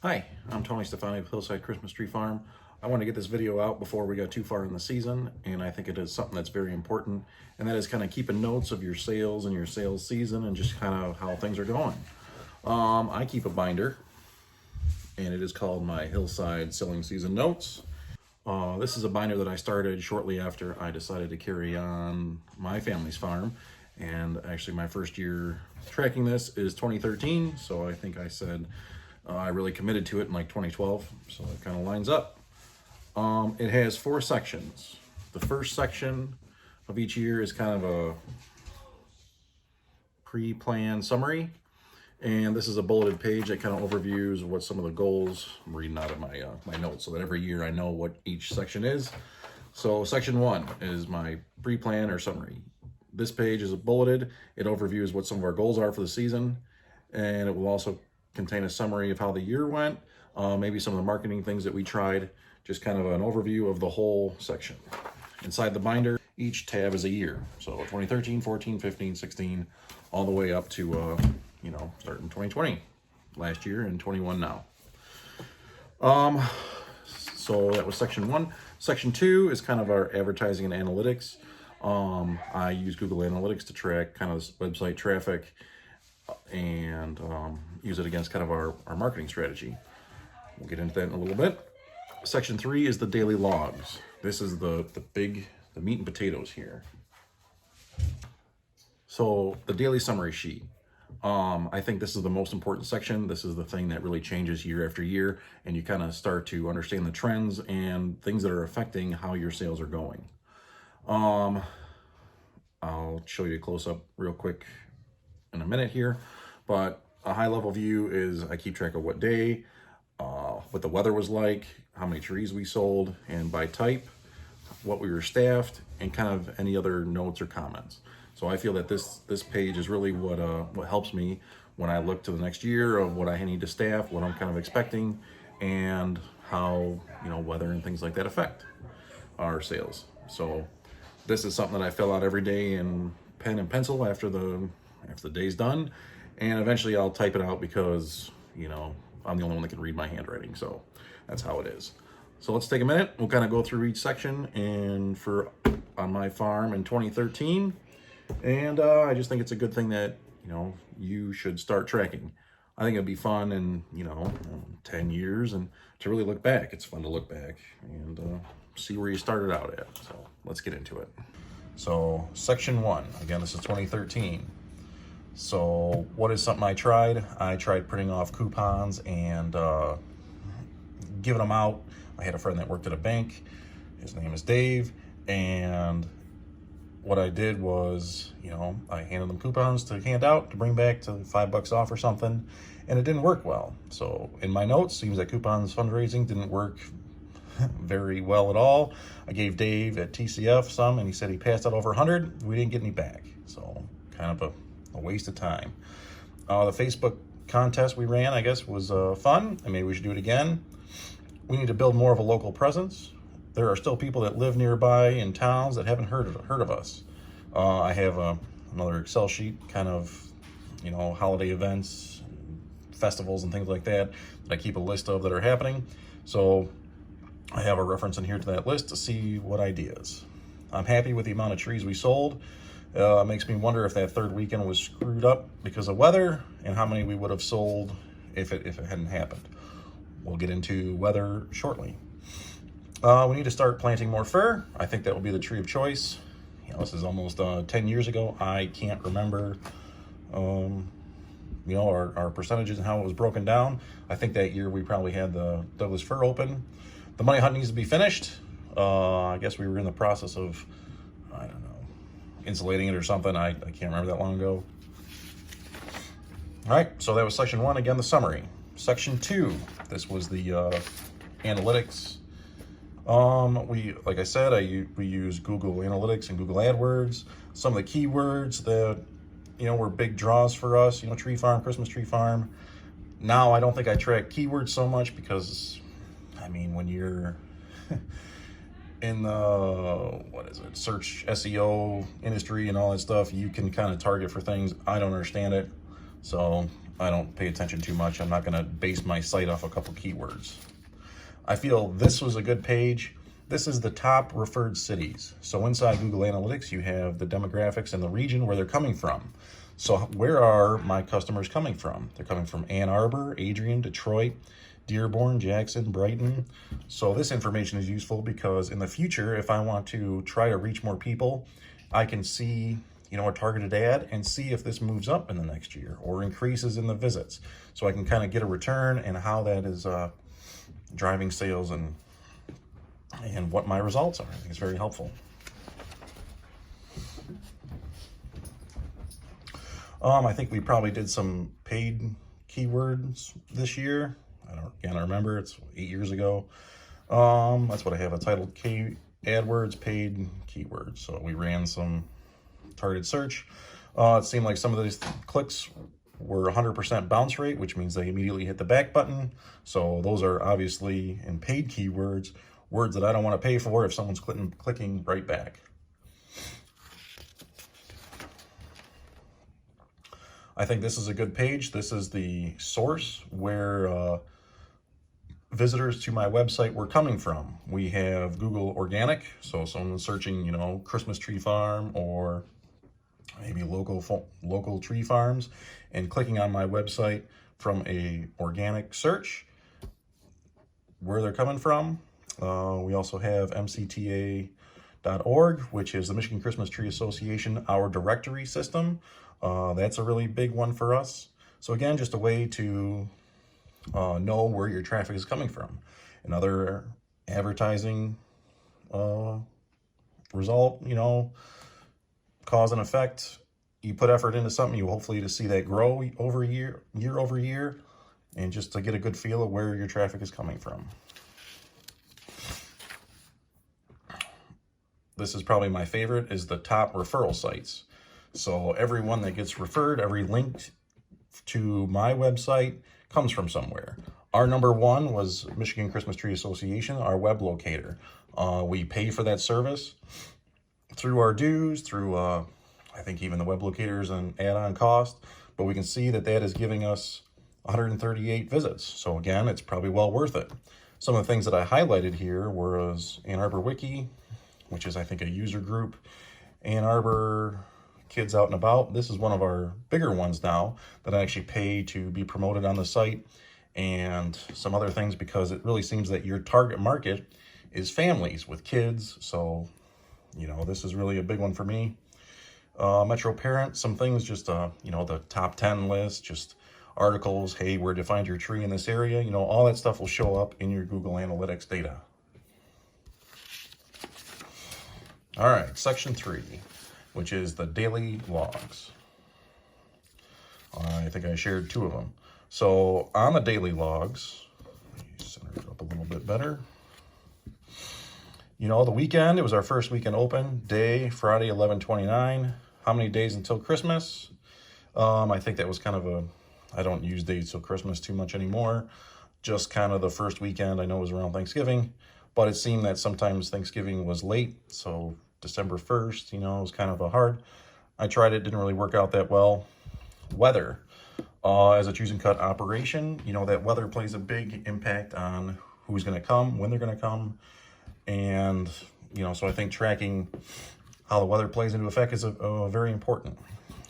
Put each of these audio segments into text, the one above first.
Hi, I'm Tony Stefani of Hillside Christmas Tree Farm. I want to get this video out before we got too far in the season, and I think it is something that's very important, and that is kind of keeping notes of your sales and your sales season and just kind of how things are going. I keep a binder, and it is called my Hillside Selling Season Notes. This is a binder that I started shortly after I decided to carry on my family's farm, and actually my first year tracking this is 2013, so I think I said I really committed to it in like 2012, so it kind of lines up. It has 4 sections. The first section of each year is kind of a pre-planned summary, and this is a bulleted page that kind of overviews what some of the goals. I'm reading out of my notes so that every year I know what each section is. So section 1 is my pre-plan or summary. This page is bulleted. It overviews what some of our goals are for the season, and it will also contain a summary of how the year went, maybe some of the marketing things that we tried, just kind of an overview of the whole section. Inside the binder, each tab is a year. So 2013, 14, 15, 16, all the way up to, starting 2020 last year and 21 now. So that was section 1. Section 2 is kind of our advertising and analytics. I use Google Analytics to track kind of this website traffic and use it against kind of our marketing strategy. We'll get into that in a little bit. Section 3 is the daily logs. This is the meat and potatoes here. So the daily summary sheet. I think this is the most important section. This is the thing that really changes year after year, and you kind of start to understand the trends and things that are affecting how your sales are going. I'll show you a close-up real quick in a minute here, but a high-level view is I keep track of what day, what the weather was like, how many trees we sold, and by type, what we were staffed, and kind of any other notes or comments. So I feel that this page is really what helps me when I look to the next year of what I need to staff, what I'm kind of expecting, and how weather and things like that affect our sales. So this is something that I fill out every day in pen and pencil after the day's done, and eventually I'll type it out because I'm the only one that can read my handwriting, so that's how it is. So let's take a minute. We'll kind of go through each section and on my farm in 2013, and I just think it's a good thing that you should start tracking. I think it'd be fun in 10 years and to really look back. It's fun to look back and see where you started out at. So let's get into it. So section 1, again, this is 2013. So what is something I tried? I tried printing off coupons and giving them out. I had a friend that worked at a bank. His name is Dave. And what I did was, I handed them coupons to hand out to bring back to $5 off or something. And it didn't work well. So in my notes, seems like coupons fundraising didn't work very well at all. I gave Dave at TCF some, and he said he passed out over 100. We didn't get any back. So kind of a waste of time. The Facebook contest we ran, I guess, was fun, and maybe we should do it again. We need to build more of a local presence. There are still people that live nearby in towns that haven't heard of us. I have another Excel sheet, kind of, holiday events, festivals, and things like that I keep a list of that are happening. So I have a reference in here to that list to see what ideas. I'm happy with the amount of trees we sold. It makes me wonder if that third weekend was screwed up because of weather and how many we would have sold if it hadn't happened. We'll get into weather shortly. We need to start planting more fir. I think that will be the tree of choice. This is almost 10 years ago. I can't remember, our percentages and how it was broken down. I think that year we probably had the Douglas fir open. The money hunt needs to be finished. I guess we were in the process of, insulating it or something. I can't remember that long ago. All right, so that was section 1. Again, the summary. Section 2, this was the analytics. Like I said, we use Google Analytics and Google AdWords. Some of the keywords that were big draws for us. Tree farm, Christmas tree farm. Now I don't think I track keywords so much because, when you're in the search SEO industry and all that stuff, you can kind of target for things. I don't understand it, so I don't pay attention too much. I'm not going to base my site off a couple keywords. I feel this was a good page. This is the top referred cities. So inside Google Analytics, you have the demographics and the region where they're coming from. So where are my customers coming from? They're coming from Ann Arbor, Adrian, Detroit, Dearborn, Jackson, Brighton. So this information is useful because in the future, if I want to try to reach more people, I can see, a targeted ad and see if this moves up in the next year or increases in the visits. So I can kind of get a return and how that is driving sales and what my results are. I think it's very helpful. I think we probably did some paid keywords this year. I don't remember. It's 8 years ago. That's what I have, a titled AdWords paid keywords. So we ran some targeted search. It seemed like some of these clicks were 100% bounce rate, which means they immediately hit the back button. So those are obviously in paid keywords, words that I don't want to pay for if someone's clicking right back. I think this is a good page. This is the source where visitors to my website were coming from. We have Google Organic, so someone's searching, Christmas tree farm or maybe local tree farms, and clicking on my website from a organic search, where they're coming from. We also have mcta.org, which is the Michigan Christmas Tree Association, our directory system. That's a really big one for us. So again, just a way to know where your traffic is coming from. Another advertising result, cause and effect. You put effort into something, you hopefully to see that grow over year over year, and just to get a good feel of where your traffic is coming from. This is probably my favorite, is the top referral sites. So everyone that gets referred, every link to my website comes from somewhere. Our number one was Michigan Christmas Tree Association, our web locator. We pay for that service through our dues, through I think even the web locator is an add-on cost, but we can see that is giving us 138 visits. So again, it's probably well worth it. Some of the things that I highlighted here was Ann Arbor Wiki, which is I think a user group, Ann Arbor Kids Out and About. This is one of our bigger ones now that I actually pay to be promoted on the site, and some other things because it really seems that your target market is families with kids. So, this is really a big one for me. Metro Parent, some things just, the top 10 list, just articles, hey, where to find your tree in this area, all that stuff will show up in your Google Analytics data. All right, section 3, which is the daily logs. I think I shared 2 of them. So on the daily logs, let me center it up a little bit better. The weekend, it was our first weekend open day, Friday, 11/29. How many days until Christmas? I think that was kind of I don't use dates till Christmas too much anymore. Just kind of the first weekend. I know it was around Thanksgiving, but it seemed that sometimes Thanksgiving was late. So December 1st, it was kind of hard. I tried it, didn't really work out that well. Weather. As a choose and cut operation, that weather plays a big impact on who's going to come, when they're going to come. And, so I think tracking how the weather plays into effect is very important.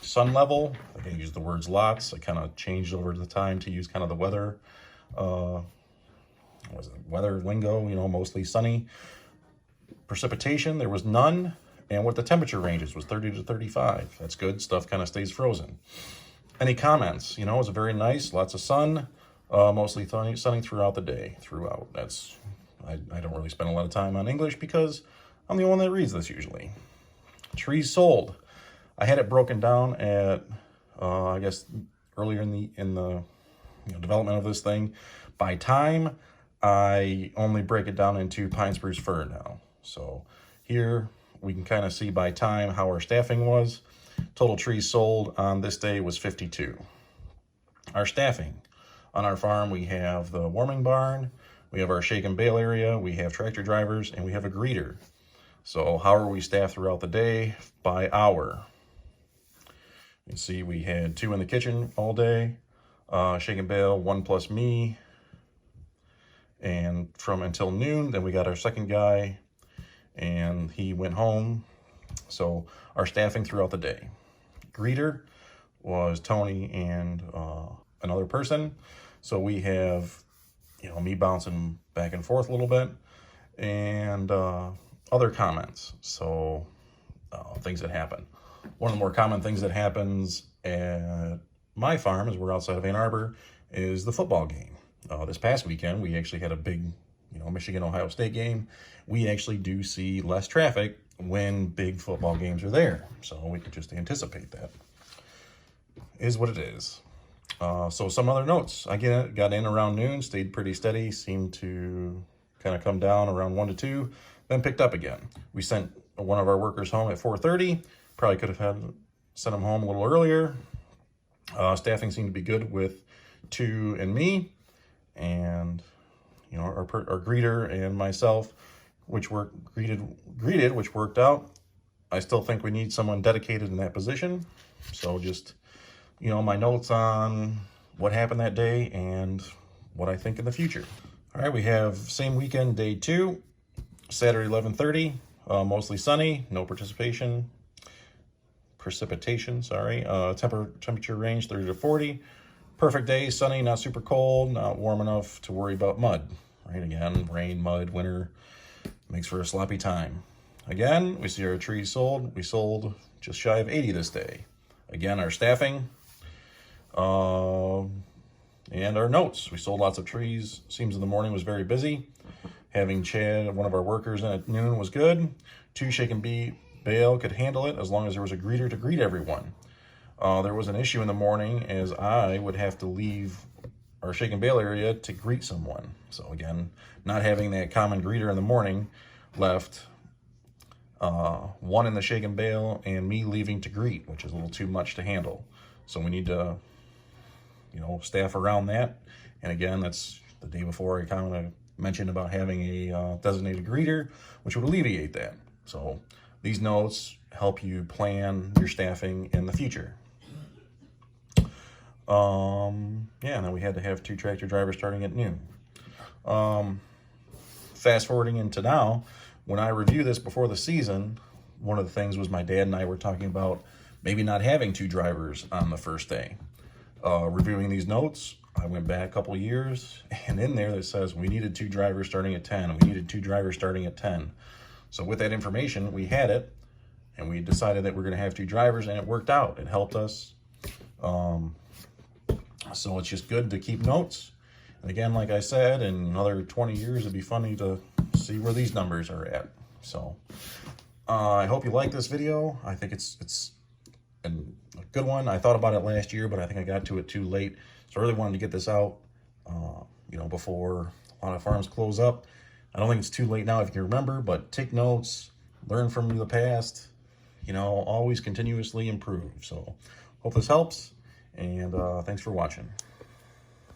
Sun level, I can use the words lots. I kind of changed over the time to use kind of the weather, weather lingo, mostly sunny. Precipitation, there was none. And what the temperature ranges was 30 to 35. That's good. Stuff kind of stays frozen. Any comments? It was very nice. Lots of sun, mostly sunny throughout the day. I don't really spend a lot of time on English because I'm the one that reads this usually. Trees sold. I had it broken down at, I guess, earlier in the development of this thing. By time, I only break it down into pine, spruce, fir now. So here we can kind of see by time how our staffing was. Total trees sold on this day was 52. Our staffing. On our farm, we have the warming barn, we have our shake and bale area, we have tractor drivers, and we have a greeter. So how are we staffed throughout the day? By hour. You see we had 2 in the kitchen all day, Shake and bale, 1 plus me. And from until noon, then we got our second guy, and he went home. So our staffing throughout the day. Greeter was Tony and another person. So we have, me bouncing back and forth a little bit, and other comments. So things that happen. One of the more common things that happens at my farm, as we're outside of Ann Arbor, is the football game. This past weekend, we actually had a big, Michigan-Ohio State game. We actually do see less traffic when big football games are there. So we could just anticipate that. Is what it is. So some other notes. I got in around noon, stayed pretty steady, seemed to kind of come down around 1 to 2, then picked up again. We sent one of our workers home at 4:30. Probably could have sent him home a little earlier. Staffing seemed to be good with 2 and me, and our greeter and myself, which were greeted, which worked out. I still think we need someone dedicated in that position. So just, my notes on what happened that day and what I think in the future. All right, we have same weekend, day 2, Saturday, 11:30, mostly sunny, no precipitation, sorry. Temperature range 30 to 40. Perfect day, sunny, not super cold, not warm enough to worry about mud. Right, again, rain, mud, winter, makes for a sloppy time. Again, we see our trees sold. We sold just shy of 80 this day. Again, our staffing, and our notes. We sold lots of trees. Seems in the morning was very busy. Having Chad, one of our workers, in at noon was good. 2 shake and bale could handle it as long as there was a greeter to greet everyone. There was an issue in the morning as I would have to leave our shake and bale area to greet someone. So again, not having that common greeter in the morning left 1 in the shake and bale and me leaving to greet, which is a little too much to handle. So we need to, staff around that. And again, that's the day before I kind of mentioned about having a designated greeter, which would alleviate that. So these notes help you plan your staffing in the future. And then we had to have 2 tractor drivers starting at noon. Fast forwarding into now, when I review this before the season, one of the things was my dad and I were talking about maybe not having 2 drivers on the first day. Reviewing these notes, I went back a couple of years, and in there it says we needed 2 drivers starting at 10. We needed 2 drivers starting at 10. So with that information, we had it, and we decided that we're going to have 2 drivers, and it worked out. It helped us. So it's just good to keep notes. And again, like I said, in another 20 years, it'd be funny to see where these numbers are at. So I hope you like this video. I think it's a good one. I thought about it last year, but I think I got to it too late. So I really wanted to get this out, before a lot of farms close up. I don't think it's too late now if you can remember, but take notes, learn from the past, always continuously improve. So hope this helps, and thanks for watching.